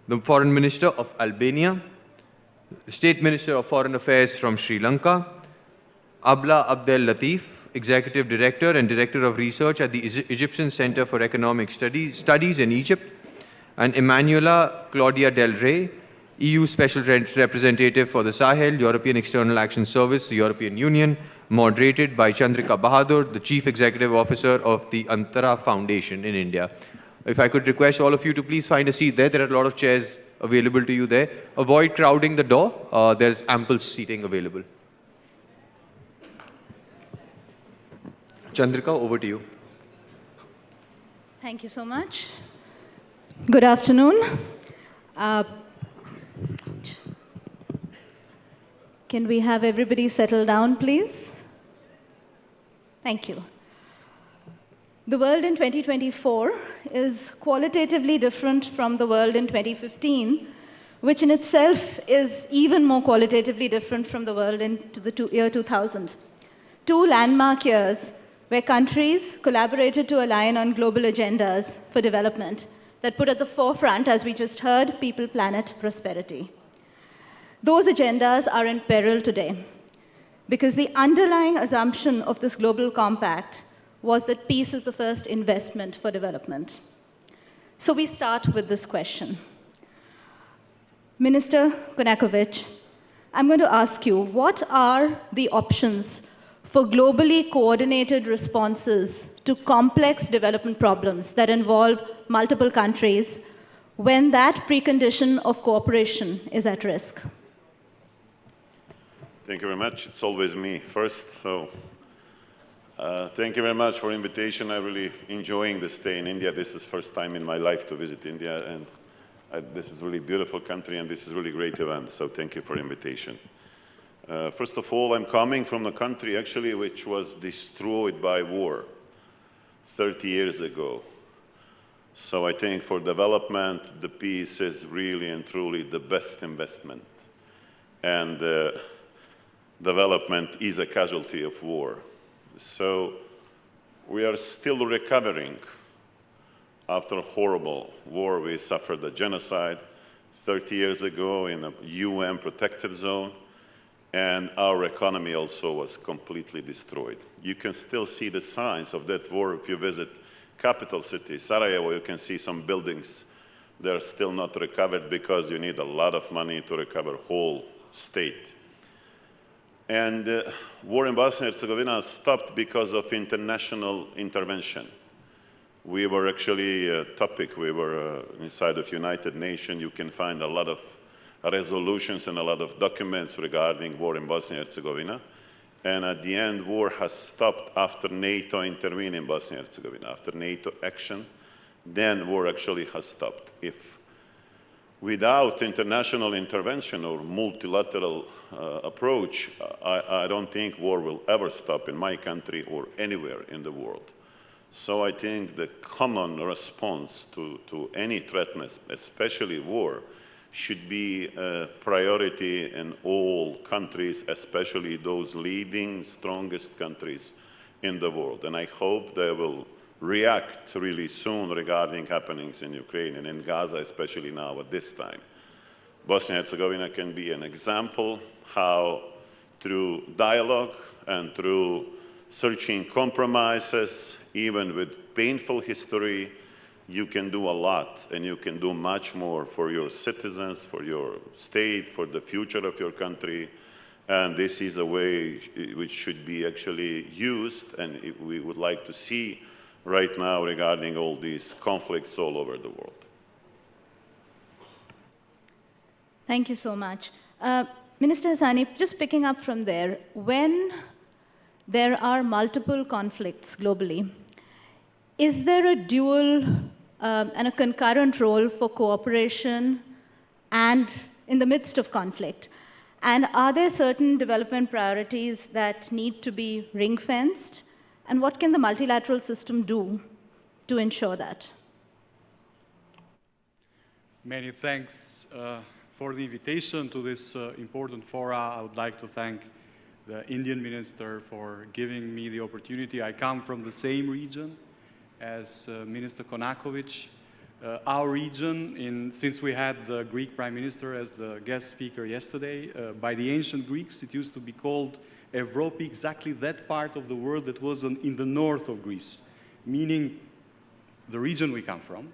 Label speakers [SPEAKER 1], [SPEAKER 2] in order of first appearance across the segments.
[SPEAKER 1] the Foreign Minister of Albania, the State Minister of Foreign Affairs from Sri Lanka, Abla Abdel Latif, Executive Director and Director of Research at the Egyptian Center for Economic Studies in Egypt, and Emanuela Claudia Del Rey, EU Special Representative for the Sahel, European External Action Service, the European Union, moderated by Chandrika Bahadur, the Chief Executive Officer of the Antara Foundation in India. If I could request all of you to please find a seat there. There are a lot of chairs available to you there. Avoid crowding the door. There's ample seating available. Chandrika, over to you.
[SPEAKER 2] Thank you so much. Good afternoon. Can we have everybody settle down, please? Thank you. The world in 2024 is qualitatively different from the world in 2015, which in itself is even more qualitatively different from the world into the year 2000. Two landmark years where countries collaborated to align on global agendas for development that put at the forefront, as we just heard, people, planet, prosperity. Those agendas are in peril today because the underlying assumption of this global compact was that peace is the first investment for development. So we start with this question. Minister Konaković, I'm going to ask you, what are the options for globally coordinated responses to complex development problems that involve multiple countries when that precondition of cooperation is at risk?
[SPEAKER 3] Thank you very much. It's always me first. So thank you very much for the invitation. I'm really enjoying the stay in India. This is the first time in my life to visit India, and this is a really beautiful country, and this is a really great event. So thank you for the invitation. First of all, I'm coming from a country actually which was destroyed by war 30 years ago. So I think for development, the peace is really and truly the best investment. And development is a casualty of war. So we are still recovering after a horrible war. We suffered a genocide 30 years ago in a UN protected zone. And our economy also was completely destroyed. You can still see the signs of that war if you visit capital city, Sarajevo. You can see some buildings. They're still not recovered because you need a lot of money to recover whole state. And war in Bosnia and Herzegovina stopped because of international intervention. We were actually a topic. We were inside of United Nations. You can find a lot of resolutions and a lot of documents regarding war in Bosnia and Herzegovina. And at the end, war has stopped after NATO intervened in Bosnia and Herzegovina. After NATO action, then war actually has stopped. If without international intervention or multilateral approach, I don't think war will ever stop in my country or anywhere in the world. So I think the common response to any threat, especially war, should be a priority in all countries, especially those leading, strongest countries in the world. And I hope they will react really soon regarding happenings in Ukraine and in Gaza, especially now at this time. Bosnia and Herzegovina can be an example how through dialogue and through searching compromises, even with painful history, you can do a lot, and you can do much more for your citizens, for your state, for the future of your country. And this is a way which should be actually used, and we would like to see right now regarding all these conflicts all over the world.
[SPEAKER 2] Thank you so much. Minister Hasani, just picking up from there, when there are multiple conflicts globally, is there a dual and a concurrent role for cooperation and in the midst of conflict? And are there certain development priorities that need to be ring-fenced? And what can the multilateral system do to ensure that?
[SPEAKER 4] Many thanks for the invitation to this important fora. I would like to thank the Indian minister for giving me the opportunity. I come from the same region as Minister Konaković. Our region, since we had the Greek Prime Minister as the guest speaker yesterday, by the ancient Greeks, it used to be called Evropi, exactly that part of the world that was in the north of Greece, meaning the region we come from.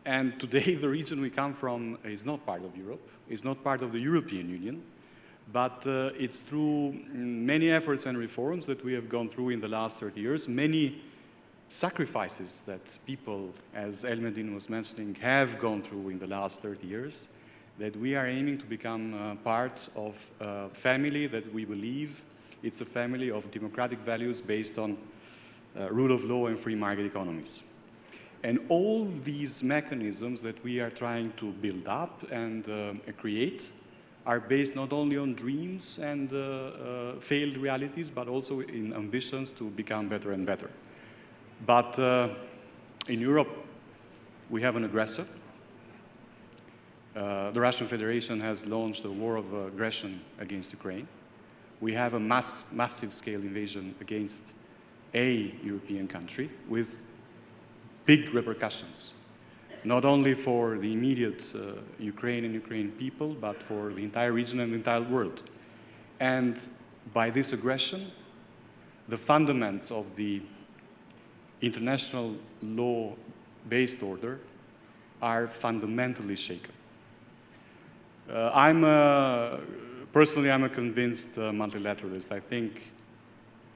[SPEAKER 4] And today, the region we come from is not part of Europe, is not part of the European Union, but it's through many efforts and reforms that we have gone through in the last 30 years, many sacrifices that people, as Elmedin was mentioning, have gone through in the last 30 years, that we are aiming to become part of a family that we believe it's a family of democratic values based on rule of law and free market economies. And all these mechanisms that we are trying to build up and create are based not only on dreams and failed realities, but also in ambitions to become better and better. But in Europe, we have an aggressor. The Russian Federation has launched a war of aggression against Ukraine. We have a massive scale invasion against a European country with big repercussions, not only for the immediate Ukraine and Ukrainian people, but for the entire region and the entire world. And by this aggression, the fundamentals of the international law-based order are fundamentally shaken. Personally, I'm a convinced multilateralist. I think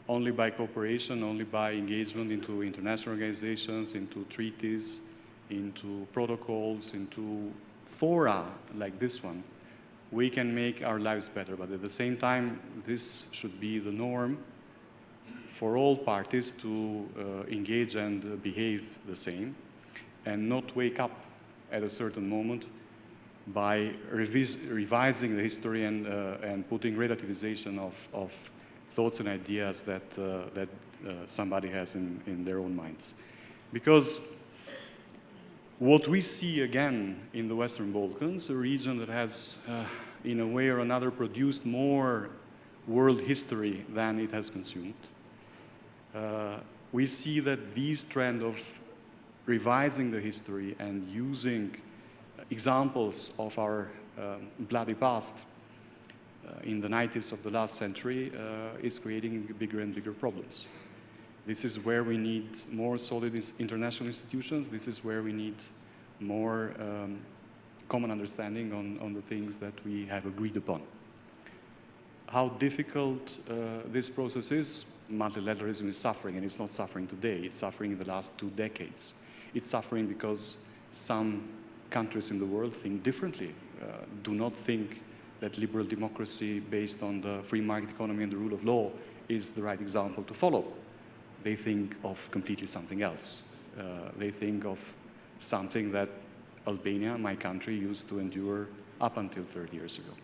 [SPEAKER 4] only by cooperation, only by engagement into international organizations, into treaties, into protocols, into fora like this one, we can make our lives better. But at the same time, this should be the norm for all parties to engage and behave the same, and not wake up at a certain moment by revising the history and putting relativization of thoughts and ideas that somebody has in their own minds. Because what we see again in the Western Balkans, a region that has, in a way or another, produced more world history than it has consumed, we see that this trend of revising the history and using examples of our bloody past in the 90s of the last century is creating bigger and bigger problems. This is where we need more solid international institutions. This is where we need more common understanding on the things that we have agreed upon. How difficult this process is, multilateralism is suffering, and it's not suffering today. It's suffering in the last 2 decades. It's suffering because some countries in the world think differently, do not think that liberal democracy based on the free market economy and the rule of law is the right example to follow. They think of completely something else. They think of something that Albania, my country, used to endure up until 30 years ago.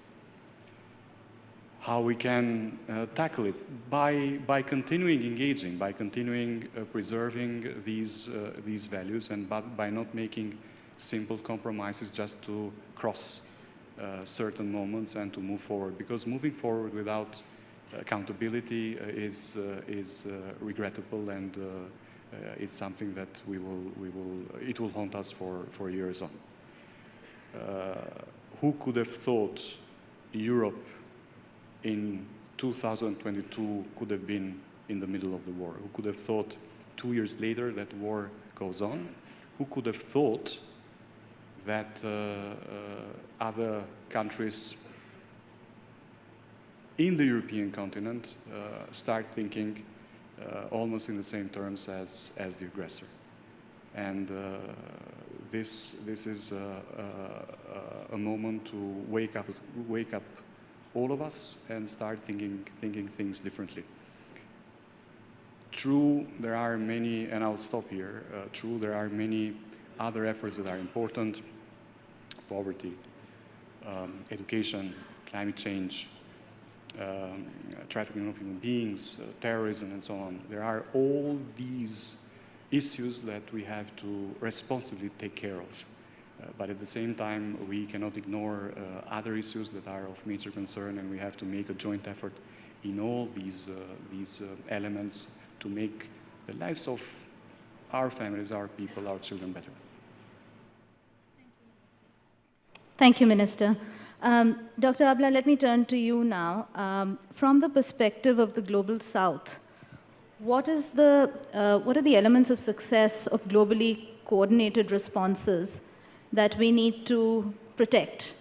[SPEAKER 4] How we can tackle it? By continuing engaging, by continuing preserving these values, and by not making simple compromises just to cross certain moments and to move forward. Because moving forward without accountability is regrettable, and it's something that it will haunt us for years on. Who could have thought Europe in 2022 could have been in the middle of the war? Who could have thought 2 years later that war goes on? Who could have thought that other countries in the European continent start thinking almost in the same terms as the aggressor? And this is a moment to wake up all of us and start thinking things differently. True, there are many, and I'll stop here, true, there are many other efforts that are important: poverty, education, climate change, trafficking of human beings, terrorism, and so on. There are all these issues that we have to responsibly take care of. But at the same time, we cannot ignore other issues that are of major concern, and we have to make a joint effort in all these elements to make the lives of our families, our people, our children better.
[SPEAKER 2] Thank you, Minister. Dr. Abla, let me turn to you now. From the perspective of the Global South, what are the elements of success of globally coordinated responses that we need to protect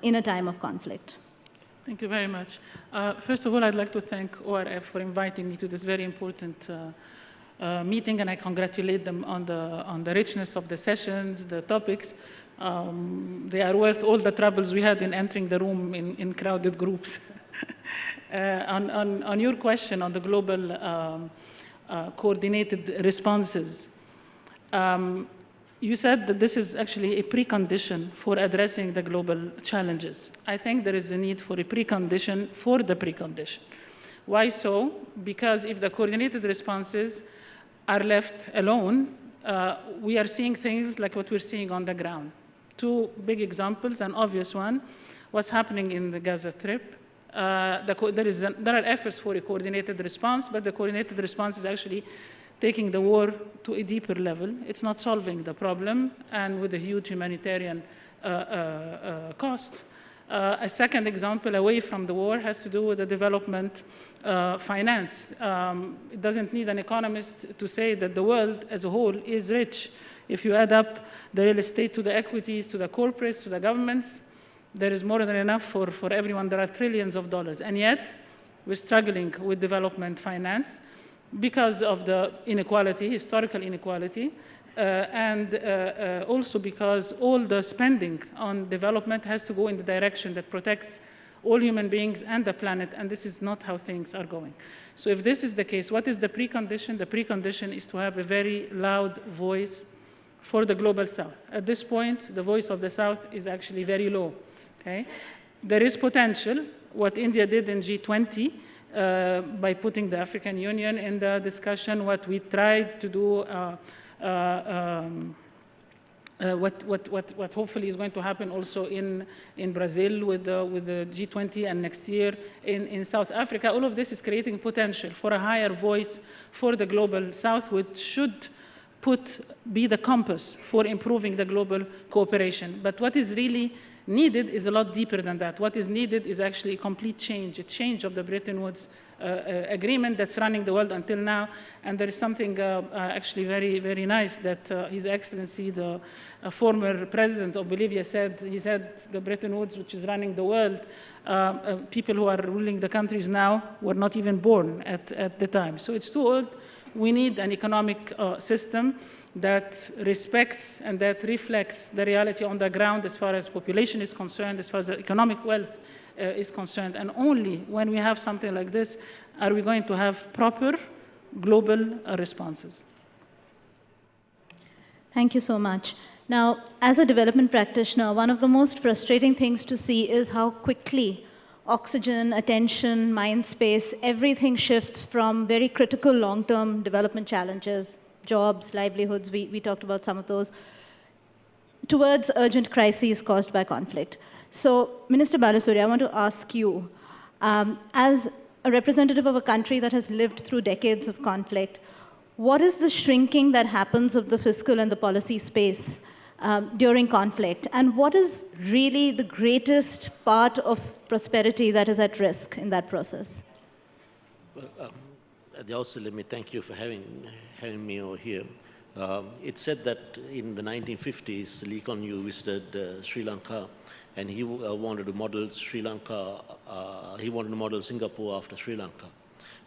[SPEAKER 2] in a time of conflict?
[SPEAKER 5] Thank you very much. First of all, I'd like to thank ORF for inviting me to this very important meeting, and I congratulate them on the richness of the sessions, the topics. They are worth all the troubles we had in entering the room in crowded groups. On your question on the global coordinated responses, you said that this is actually a precondition for addressing the global challenges. I think there is a need for a precondition for the precondition. Why so? Because if the coordinated responses are left alone, we are seeing things like what we're seeing on the ground. Two big examples, an obvious one, what's happening in the Gaza Strip. There are efforts for a coordinated response, but the coordinated response is actually taking the war to a deeper level. It's not solving the problem, and with a huge humanitarian cost. A second example away from the war has to do with the development finance. It doesn't need an economist to say that the world as a whole is rich. If you add up the real estate to the equities, to the corporates, to the governments, there is more than enough for everyone. There are trillions of dollars. And yet, we're struggling with development finance because of the inequality, historical inequality, and also because all the spending on development has to go in the direction that protects all human beings and the planet, and this is not how things are going. So if this is the case, what is the precondition? The precondition is to have a very loud voice for the Global South. At this point, the voice of the South is actually very low. Okay? There is potential. What India did in G20 by putting the African Union in the discussion, what we tried to do, what hopefully is going to happen also in Brazil with the G20 and next year in South Africa, all of this is creating potential for a higher voice for the Global South, which should be the compass for improving the global cooperation. But what is really needed is a lot deeper than that. What is needed is actually a complete change, a change of the Bretton Woods agreement that's running the world until now. And there is something actually very, very nice that His Excellency, the former president of Bolivia, said. He said the Bretton Woods, which is running the world, people who are ruling the countries now were not even born at the time. So it's too old. We need an economic system that respects and that reflects the reality on the ground as far as population is concerned, as far as economic wealth is concerned. And only when we have something like this are we going to have proper global responses.
[SPEAKER 2] Thank you so much. Now, as a development practitioner, one of the most frustrating things to see is how quickly oxygen, attention, mind space, everything shifts from very critical long-term development challenges, jobs, livelihoods, we talked about some of those, towards urgent crises caused by conflict. So, Minister Balasuriya, I want to ask you, as a representative of a country that has lived through decades of conflict, what is the shrinking that happens of the fiscal and the policy space during conflict? And what is really the greatest part of prosperity that is at risk in that process?
[SPEAKER 6] Well, at the outset, let me thank you for having me over here. It's said that in the 1950s, Lee Kuan Yew visited Sri Lanka, and he wanted to model Sri Lanka. He wanted to model Singapore after Sri Lanka.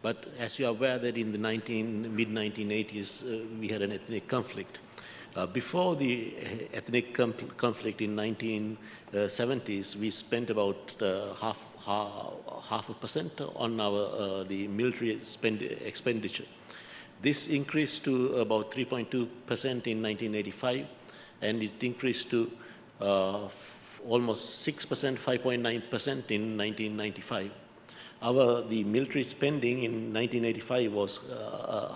[SPEAKER 6] But as you are aware that in the mid-1980s, we had an ethnic conflict. Before the ethnic conflict in 1970s, we spent about half a percent on the military expenditure. This increased to about 3.2% in 1985, and it increased to almost 6%, 5.9% in 1995. The military spending in 1985 was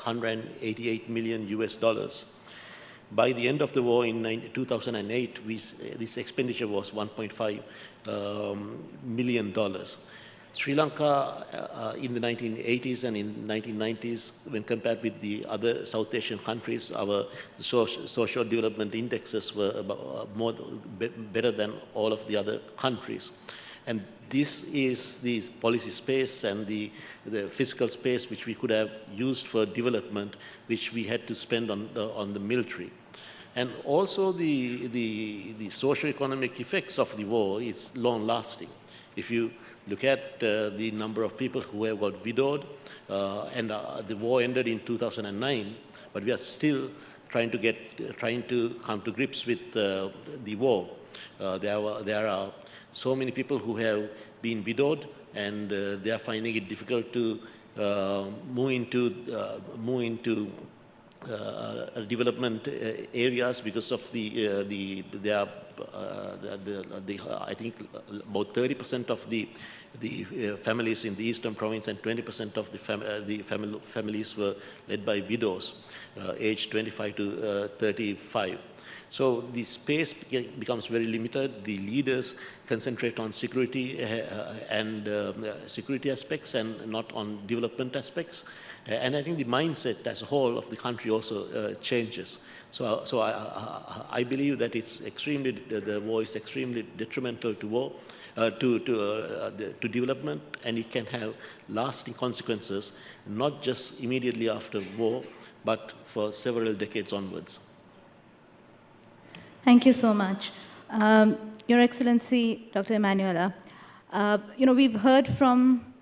[SPEAKER 6] $188 million US. By the end of the war in 2008, this expenditure was $1.5 million. Sri Lanka in the 1980s and in 1990s, when compared with the other South Asian countries, our social development indexes were about, better than all of the other countries. And this is the policy space and the fiscal space which we could have used for development, which we had to spend on the military. And also the socio-economic effects of the war is long-lasting. If you look at the number of people who have got widowed, and the war ended in 2009, but we are still trying to come to grips with the war. There are so many people who have been widowed, and they are finding it difficult to move into development areas because of I think about 30% of the families in the eastern province and 20% of the families were led by widows, aged 25 to 35. So the space becomes very limited. The leaders concentrate on security and security aspects and not on development aspects. And I think the mindset as a whole of the country also changes. So I believe that the war is extremely detrimental to war, to development, and it can have lasting consequences, not just immediately after war, but for several decades onwards.
[SPEAKER 2] Thank you so much. Your Excellency, Dr. Emanuela, we've heard from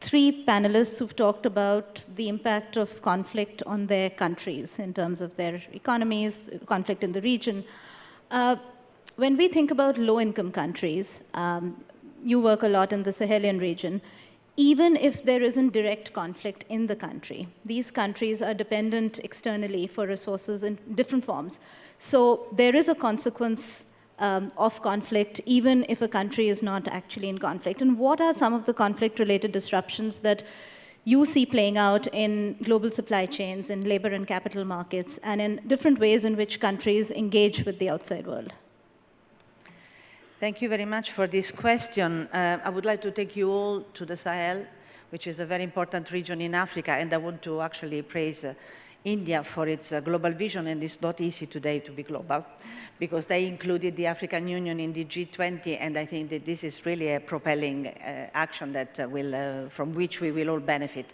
[SPEAKER 2] 3 panelists who've talked about the impact of conflict on their countries in terms of their economies, conflict in the region. When we think about low-income countries, you work a lot in the Sahelian region, even if there isn't direct conflict in the country, these countries are dependent externally for resources in different forms. So there is a consequence of conflict, even if a country is not actually in conflict. And what are some of the conflict-related disruptions that you see playing out in global supply chains, in labor and capital markets, and in different ways in which countries engage with the outside world?
[SPEAKER 7] Thank you very much for this question. I would like to take you all to the Sahel, which is a very important region in Africa, and I want to actually praise India for its global vision, and it's not easy today to be global, because they included the African Union in the G20, and I think that this is really a propelling action that from which we will all benefit.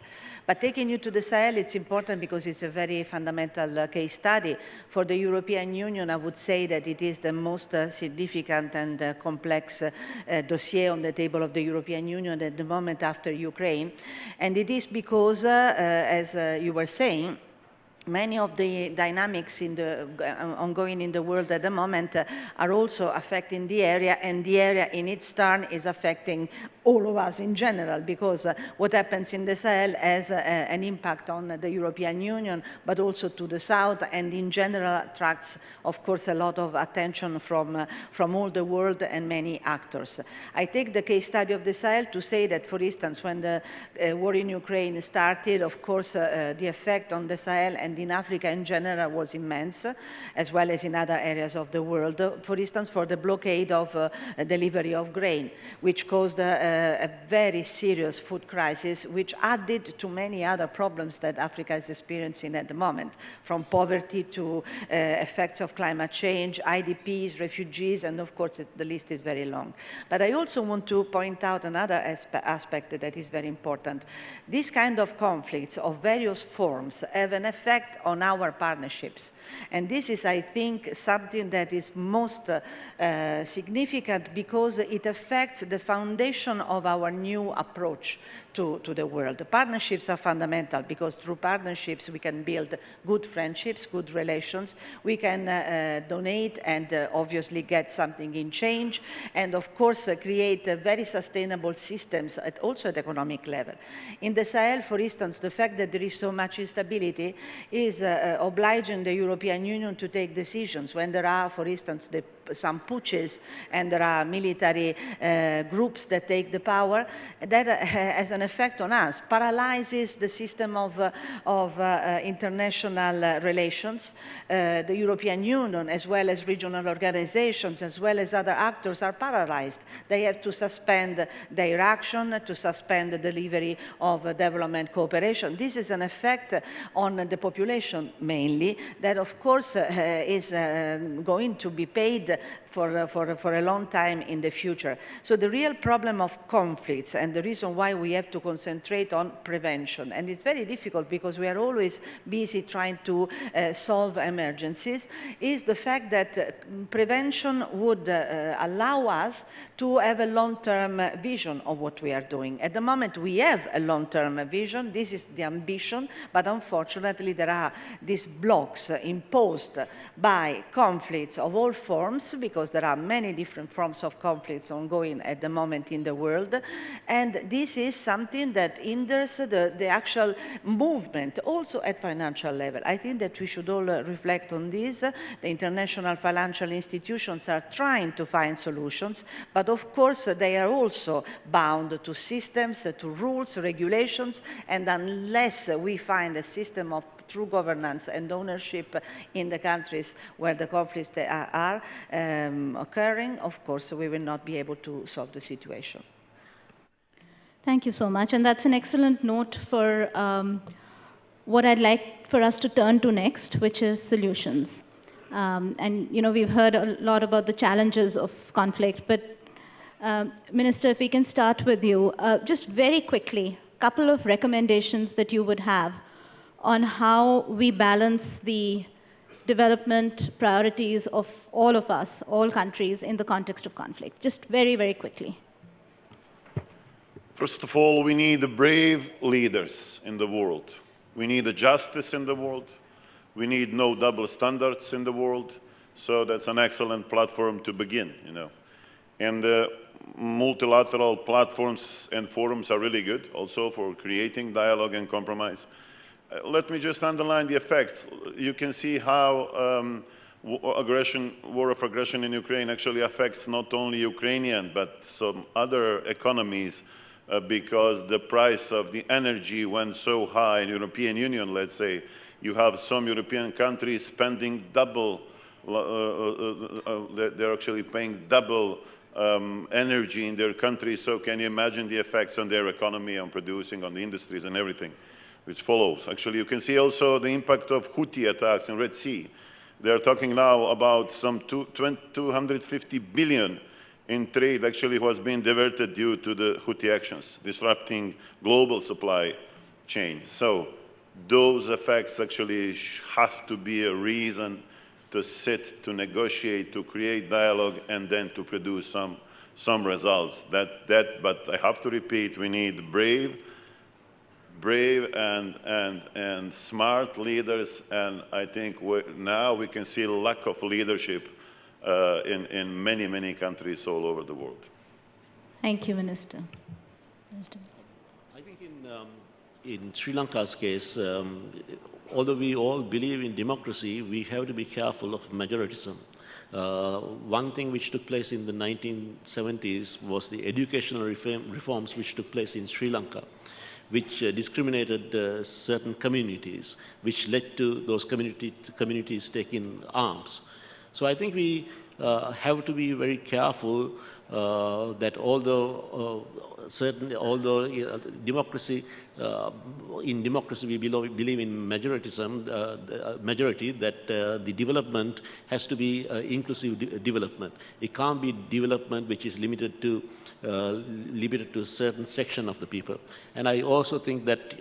[SPEAKER 7] But taking you to the Sahel, it's important because it's a very fundamental case study. For the European Union, I would say that it is the most significant and complex dossier on the table of the European Union at the moment after Ukraine. And it is because, as you were saying, many of the dynamics ongoing in the world at the moment are also affecting the area, and the area in its turn is affecting all of us in general, because what happens in the Sahel has an impact on the European Union, but also to the south, and in general attracts, of course, a lot of attention from all the world and many actors. I take the case study of the Sahel to say that, for instance, when the war in Ukraine started, of course, the effect on the Sahel and in Africa in general was immense, as well as in other areas of the world. For instance, for the blockade of delivery of grain, which caused a very serious food crisis, which added to many other problems that Africa is experiencing at the moment, from poverty to effects of climate change, IDPs, refugees, and of course the list is very long. But I also want to point out another aspect that is very important. These kind of conflicts of various forms have an effect on our partnerships. And this is, I think, something that is most significant, because it affects the foundation of our new approach to the world. The partnerships are fundamental, because through partnerships we can build good friendships, good relations, we can donate and obviously get something in change, and of course create very sustainable systems also at economic level. In the Sahel, for instance, the fact that there is so much instability is obliging the European Union to take decisions when there are, for instance, the some putsches and there are military groups that take the power, that has an effect on us, paralyzes the system of international relations. The European Union, as well as regional organizations, as well as other actors, are paralyzed. They have to suspend their action, to suspend the delivery of development cooperation. This is an effect on the population mainly, that of course is going to be paid for a long time in the future. So the real problem of conflicts, and the reason why we have to concentrate on prevention, and it's very difficult because we are always busy trying to solve emergencies, is the fact that prevention would allow us to have a long-term vision of what we are doing. At the moment we have a long-term vision, this is the ambition, but unfortunately there are these blocks imposed by conflicts of all forms, because there are many different forms of conflicts ongoing at the moment in the world, and this is something that hinders the actual movement, also at financial level. I think that we should all reflect on this. The international financial institutions are trying to find solutions, but of course they are also bound to systems, to rules, regulations, and unless we find a system of true governance and ownership in the countries where the conflicts are occurring, of course we will not be able to solve the situation.
[SPEAKER 2] Thank you so much, and that's an excellent note for what I'd like for us to turn to next, which is solutions. And you know, we've heard a lot about the challenges of conflict, but Minister, if we can start with you, just very quickly, a couple of recommendations that you would have on how we balance the development priorities of us, all countries, in the context of conflict. Just very, very quickly.
[SPEAKER 3] First of all, we need brave leaders in the world. We need justice in the world. We need no double standards in the world. So that's an excellent platform to begin, you know. And multilateral platforms and forums are really good also for creating dialogue and compromise. Let me just underline the effects. You can see how war of aggression in Ukraine actually affects not only Ukrainian, but some other economies, because the price of the energy went so high in the European Union, let's say. You have some European countries spending double, they're actually paying double energy in their country. So can you imagine the effects on their economy, on producing, on the industries and everything which follows? Actually, you can see also the impact of Houthi attacks in Red Sea. They're talking now about some 250 billion in trade actually was being diverted due to the Houthi actions, disrupting global supply chains. So those effects actually have to be a reason to sit, to negotiate, to create dialogue, and then to produce some results. But I have to repeat, we need brave and smart leaders, and I think now we can see lack of leadership in many, many countries all over the world.
[SPEAKER 2] Thank you, Minister.
[SPEAKER 6] I think in Sri Lanka's case, although we all believe in democracy, we have to be careful of majoritism. One thing which took place in the 1970s was the educational reforms which took place in Sri Lanka, which discriminated certain communities, which led to those communities taking arms. So I think we have to be very careful that although democracy, in democracy we believe in majoritism, majority, that the development has to be inclusive development. It can't be development which is limited to a certain section of the people. And I also think that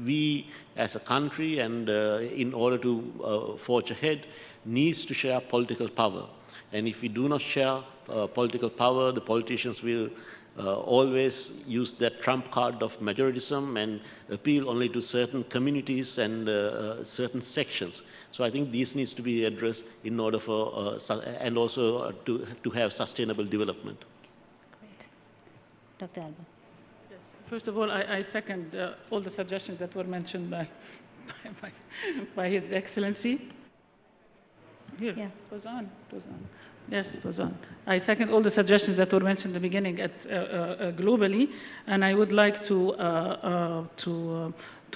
[SPEAKER 6] we as a country, and in order to forge ahead, needs to share political power. And if we do not share political power, the politicians will always use that trump card of majoritism and appeal only to certain communities and certain sections. So I think this needs to be addressed in order for, and also to have sustainable development.
[SPEAKER 2] Great. Dr. Alba.
[SPEAKER 5] Yes. First of all, I second all the suggestions that were mentioned by His Excellency. Here,
[SPEAKER 2] Yeah.
[SPEAKER 5] it was on. Yes, it was on. I second all the suggestions that were mentioned in the beginning globally, and I would like to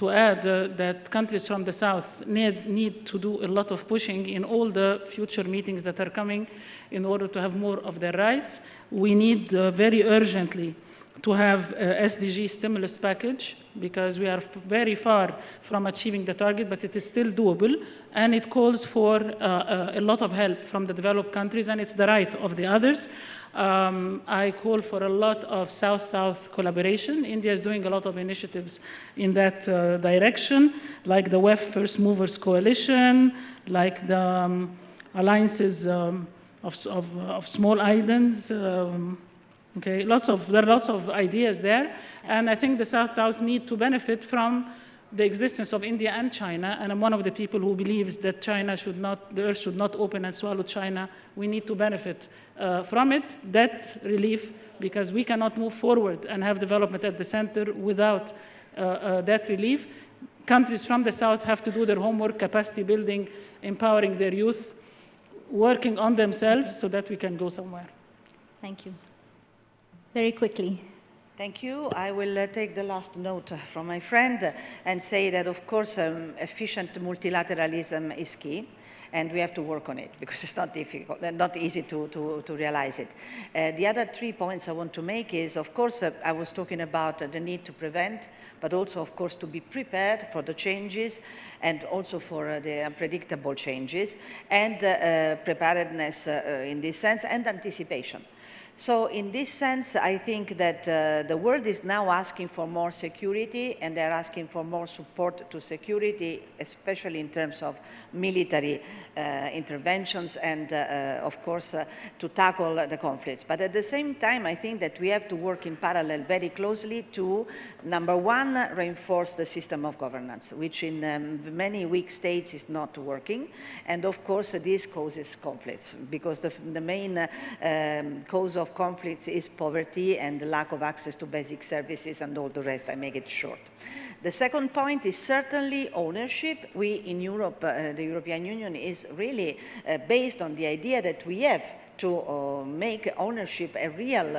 [SPEAKER 5] add that countries from the south need to do a lot of pushing in all the future meetings that are coming in order to have more of their rights. We need very urgently to have a SDG stimulus package, because we are very far from achieving the target, but it is still doable, and it calls for a lot of help from the developed countries, and it's the right of the others. I call for a lot of South-South collaboration. India is doing a lot of initiatives in that direction, like the WEF First Movers Coalition, like the alliances of small islands. Okay, there are lots of ideas there, and I think the South need to benefit from the existence of India and China, and I'm one of the people who believes that the earth should not open and swallow China. We need to benefit from it, debt relief, because we cannot move forward and have development at the center without debt relief. Countries from the South have to do their homework, capacity building, empowering their youth, working on themselves so that we can go somewhere.
[SPEAKER 2] Thank you. Very quickly.
[SPEAKER 7] Thank you. I will take the last note from my friend and say that, of course, efficient multilateralism is key, and we have to work on it because it's not difficult, not easy to realize it. The other 3 points I want to make is, of course, I was talking about the need to prevent, but also, of course, to be prepared for the changes and also for the unpredictable changes, and preparedness in this sense, and anticipation. So in this sense, I think that the world is now asking for more security, and they're asking for more support to security, especially in terms of military interventions and, of course, to tackle the conflicts. But at the same time, I think that we have to work in parallel very closely to, number one, reinforce the system of governance, which in many weak states is not working. And of course, this causes conflicts, because the main cause of conflicts is poverty and the lack of access to basic services and all the rest. I make it short. The second point is certainly ownership. We in Europe, the European Union is really based on the idea that we have to make ownership a real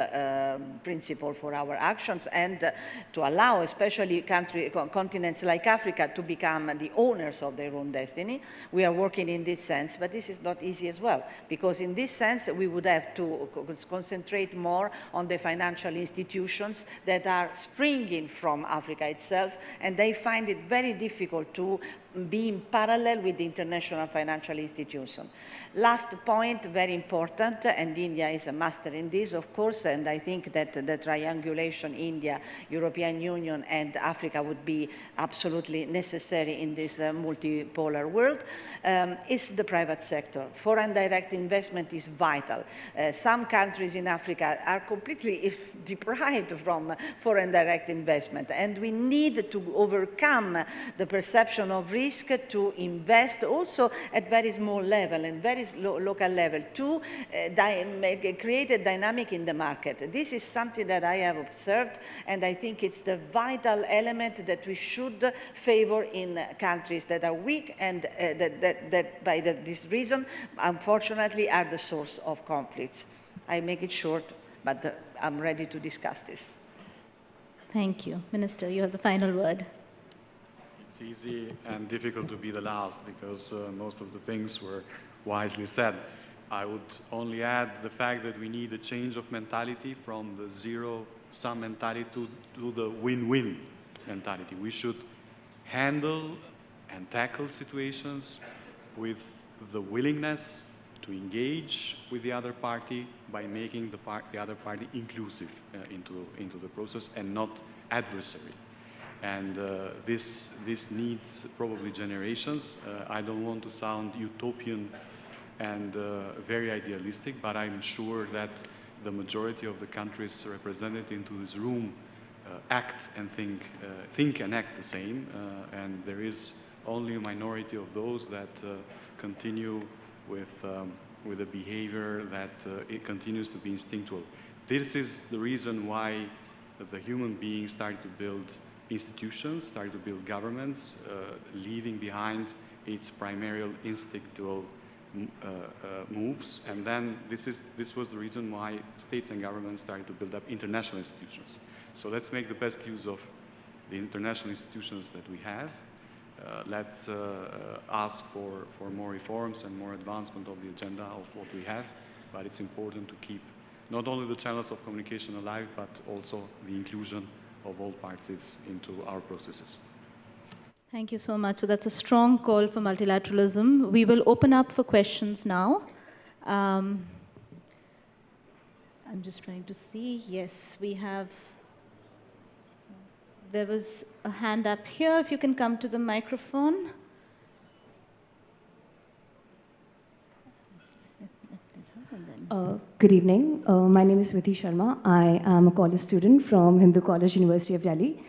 [SPEAKER 7] principle for our actions, and to allow especially continents like Africa to become the owners of their own destiny. We are working in this sense, but this is not easy as well, because in this sense we would have to concentrate more on the financial institutions that are springing from Africa itself, and they find it very difficult to be in parallel with the international financial institution. Last point, very important, and India is a master in this, of course, and I think that the triangulation India, European Union, and Africa would be absolutely necessary in this multipolar world, is the private sector. Foreign direct investment is vital. Some countries in Africa are completely deprived from foreign direct investment, and we need to overcome the perception of risk to invest also at very small level and very local level to create a dynamic in the market. This is something that I have observed, and I think it's the vital element that we should favor in countries that are weak and that by this reason, unfortunately, are the source of conflicts. I make it short, but I'm ready to discuss this.
[SPEAKER 2] Thank you. Minister, you have the final word.
[SPEAKER 4] It's easy and difficult to be the last, because most of the things were wisely said. I would only add the fact that we need a change of mentality from the zero-sum mentality to the win-win mentality. We should handle and tackle situations with the willingness to engage with the other party by making the other party inclusive into the process and not adversary. And this needs probably generations. I don't want to sound utopian and very idealistic, but I'm sure that the majority of the countries represented into this room act and think and act the same, and there is only a minority of those that continue with a behavior that it continues to be instinctual. This is the reason why the human beings start to build institutions, start to build governments, leaving behind its primary instinctual moves, and then this was the reason why states and governments started to build up international institutions. So let's make the best use of the international institutions that we have. Let's ask for more reforms and more advancement of the agenda of what we have, but it's important to keep not only the channels of communication alive, but also the inclusion of all parties into our processes.
[SPEAKER 2] Thank you so much. So that's a strong call for multilateralism. We will open up for questions now. I'm just trying to see. Yes, we have. There was a hand up here. If you can come to the microphone.
[SPEAKER 8] Good evening. My name is Vithi Sharma. I am a college student from Hindu College, University of Delhi.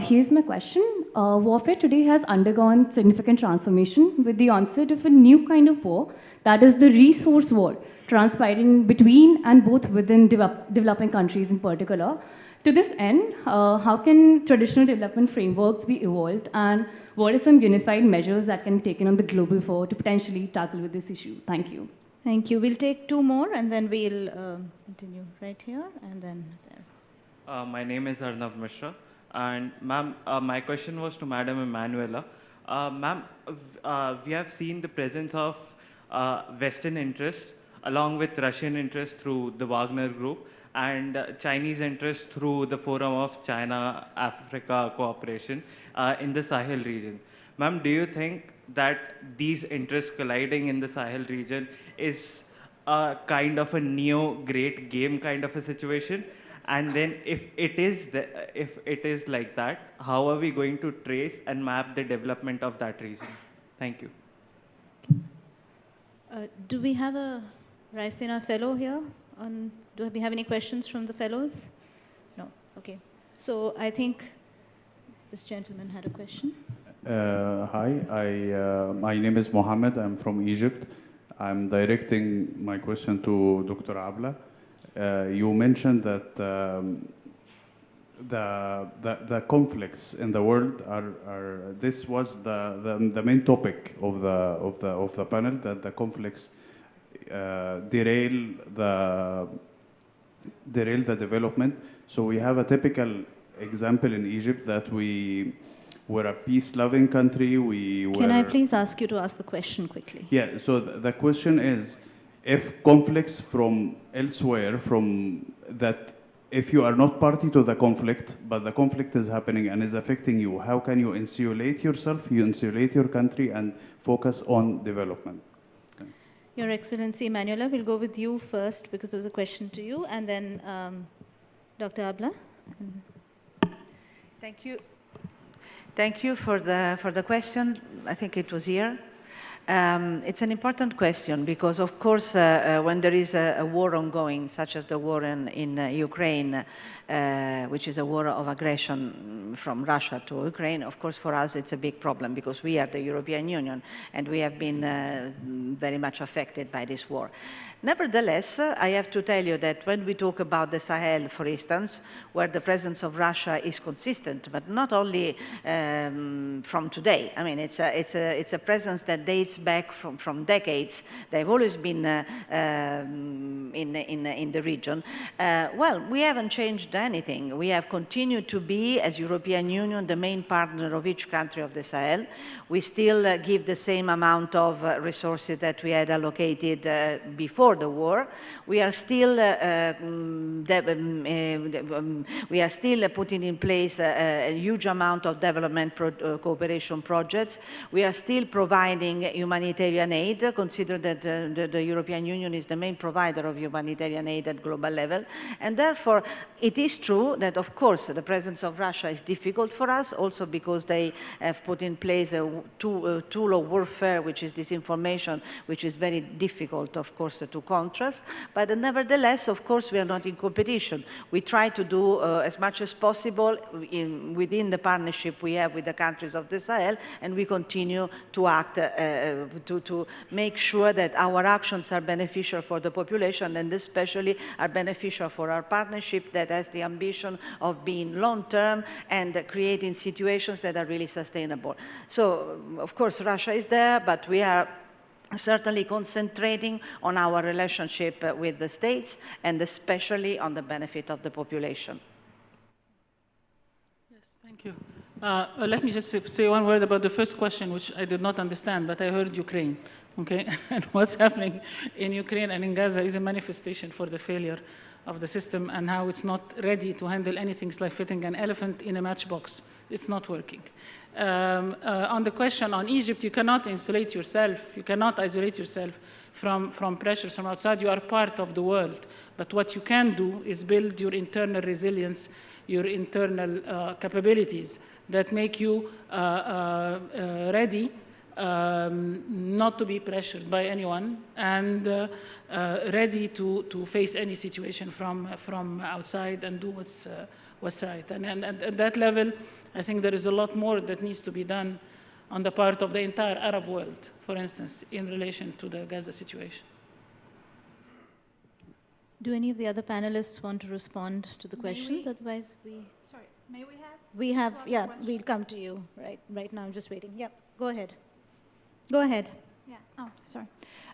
[SPEAKER 8] Here's my question. Warfare today has undergone significant transformation with the onset of a new kind of war, that is the resource war, transpiring between and both within developing countries in particular. To this end, how can traditional development frameworks be evolved, and what are some unified measures that can be taken on the global fore to potentially tackle with this issue? Thank you.
[SPEAKER 2] Thank you. We'll take two more and then we'll continue right here and then there.
[SPEAKER 9] My name is Arnav Mishra, and ma'am, my question was to Madam Emanuela. Ma'am, we have seen the presence of Western interests along with Russian interests through the Wagner Group and Chinese interests through the Forum of China-Africa Cooperation in the Sahel region. Ma'am, do you think that these interests colliding in the Sahel region is a kind of a neo-great game kind of a situation? And then if it is like that, how are we going to trace and map the development of that region? Thank you.
[SPEAKER 2] Do we have a Raisina fellow here? Do we have any questions from the fellows? No. Okay. So I think this gentleman had a question.
[SPEAKER 10] Hi, my name is Mohammed. I'm from Egypt. I'm directing my question to Dr. Abla. You mentioned that the conflicts in the world are this was the main topic of the panel, that the conflicts derail the development. So we have a typical example in Egypt that we were a peace-loving country.
[SPEAKER 2] Can I please ask you to ask the question quickly?
[SPEAKER 10] Yeah, so the question is, if conflicts from elsewhere, from that, if you are not party to the conflict, but the conflict is happening and is affecting you, how can you insulate yourself, you insulate your country and focus on development? Okay.
[SPEAKER 2] Your Excellency, Emanuela, we'll go with you first because there was a question to you, and then Dr. Abla.
[SPEAKER 7] Thank you. Thank you for the question. I think it was here. It's an important question because, of course, when there is a war ongoing, such as the war in Ukraine, which is a war of aggression from Russia to Ukraine, of course, for us it's a big problem because we are the European Union and we have been very much affected by this war. Nevertheless, I have to tell you that when we talk about the Sahel, for instance, where the presence of Russia is consistent, but not only from today. I mean, it's a presence that dates back from decades. They've always been in the region. Well, we haven't changed anything. We have continued to be, as European Union, the main partner of each country of the Sahel. We still give the same amount of resources that we had allocated before the war. We are still putting in place a huge amount of development cooperation projects. We are still providing humanitarian aid. Consider that the European Union is the main provider of humanitarian aid at global level. And therefore, it is true that, of course, the presence of Russia is difficult for us, also because they have put in place a tool of warfare, which is disinformation, which is very difficult, of course, to contrast. But nevertheless, of course, we are not in competition. We try to do as much as possible within the partnership we have with the countries of the Sahel, and we continue to act to make sure that our actions are beneficial for the population and especially are beneficial for our partnership that has the ambition of being long-term and creating situations that are really sustainable. So, of course, Russia is there, but we are certainly concentrating on our relationship with the states and especially on the benefit of the population.
[SPEAKER 5] Yes, thank you. Let me just say one word about the first question, which I did not understand, but I heard Ukraine, okay? And what's happening in Ukraine and in Gaza is a manifestation for the failure of the system and how it's not ready to handle anything. It's like fitting an elephant in a matchbox. It's not working. On the question on Egypt, you cannot insulate yourself. You cannot isolate yourself from pressures from outside. You are part of the world. But what you can do is build your internal resilience, your internal capabilities that make you ready not to be pressured by anyone and ready to face any situation from outside and do what's right. And at that level, I think there is a lot more that needs to be done on the part of the entire Arab world, for instance, in relation to the Gaza situation.
[SPEAKER 2] Do any of the other panelists want to respond to the questions? Otherwise,
[SPEAKER 11] Sorry, may we have?
[SPEAKER 2] We have, yeah, we'll come to you right now. I'm just waiting. Yeah, go ahead. Go ahead.
[SPEAKER 11] Yeah, oh, sorry.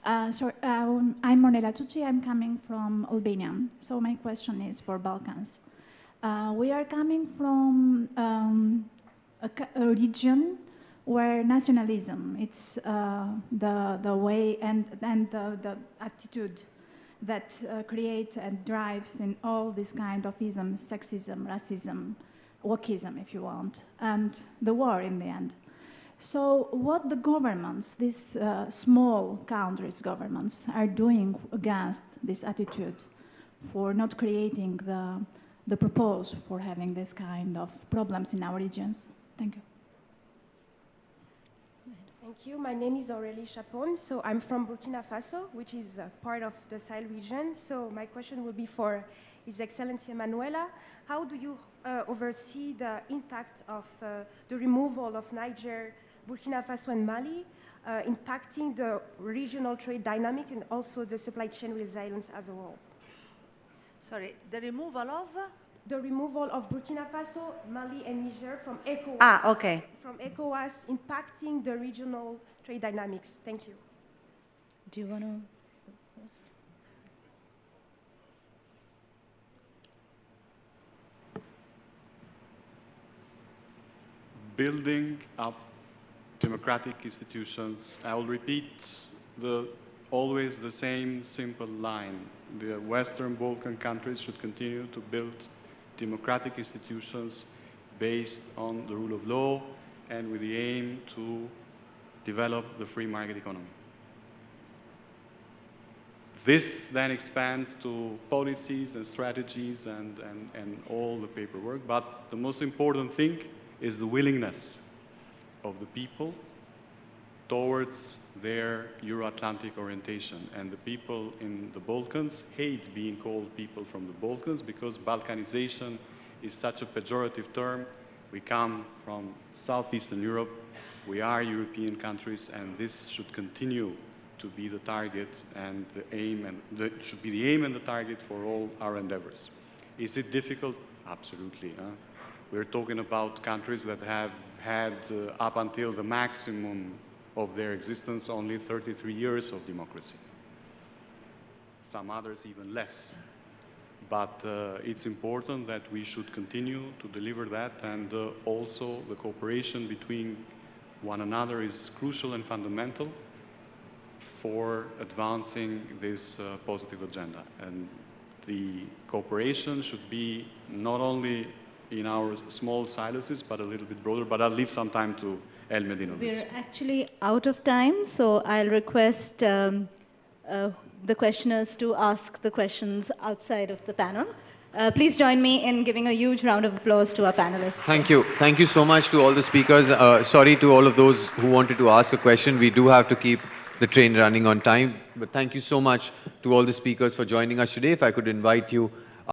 [SPEAKER 11] I'm Emanuela Tucci. I'm coming from Albania. So my question is for Balkans. We are coming from a region where nationalism, it's the way and the attitude that creates and drives in all this kind of ism, sexism, racism, wokeism, if you want, and the war in the end. So what the governments, these small countries' governments, are doing against this attitude for not creating the purpose for having this kind of problems in our regions? Thank you.
[SPEAKER 12] Thank you. My name is Aurélie Chapon. So I'm from Burkina Faso, which is part of the Sahel region. So my question will be for His Excellency Emanuela. How do you oversee the impact of the removal of Niger, Burkina Faso and Mali, impacting the regional trade dynamic and also the supply chain resilience as a whole?
[SPEAKER 7] Sorry, the removal of?
[SPEAKER 12] The removal of Burkina Faso, Mali and Niger from ECOWAS.
[SPEAKER 7] Ah, okay.
[SPEAKER 12] From ECOWAS, impacting the regional trade dynamics. Thank you.
[SPEAKER 2] Do you want to?
[SPEAKER 4] Building up democratic institutions. I will repeat always the same simple line. The Western Balkan countries should continue to build democratic institutions based on the rule of law and with the aim to develop the free market economy. This then expands to policies and strategies and all the paperwork, but the most important thing is the willingness of the people towards their Euro-Atlantic orientation. And the people in the Balkans hate being called people from the Balkans because Balkanization is such a pejorative term. We come from Southeastern Europe, we are European countries, and this should continue to be the target and the aim, and should be the aim and the target for all our endeavors. Is it difficult? Absolutely. We're talking about countries that have had, up until the maximum of their existence, only 33 years of democracy. Some others even less. But it's important that we should continue to deliver that, and also the cooperation between one another is crucial and fundamental for advancing this positive agenda. And the cooperation should be not only in our small silos, but a little bit broader, but I'll leave some time to Elmedin on this.
[SPEAKER 2] We're actually out of time, so I'll request the questioners to ask the questions outside of the panel. Please join me in giving a huge round of applause to our panelists.
[SPEAKER 1] Thank you. Thank you so much to all the speakers. Sorry to all of those who wanted to ask a question. We do have to keep the train running on time. But thank you so much to all the speakers for joining us today. If I could invite you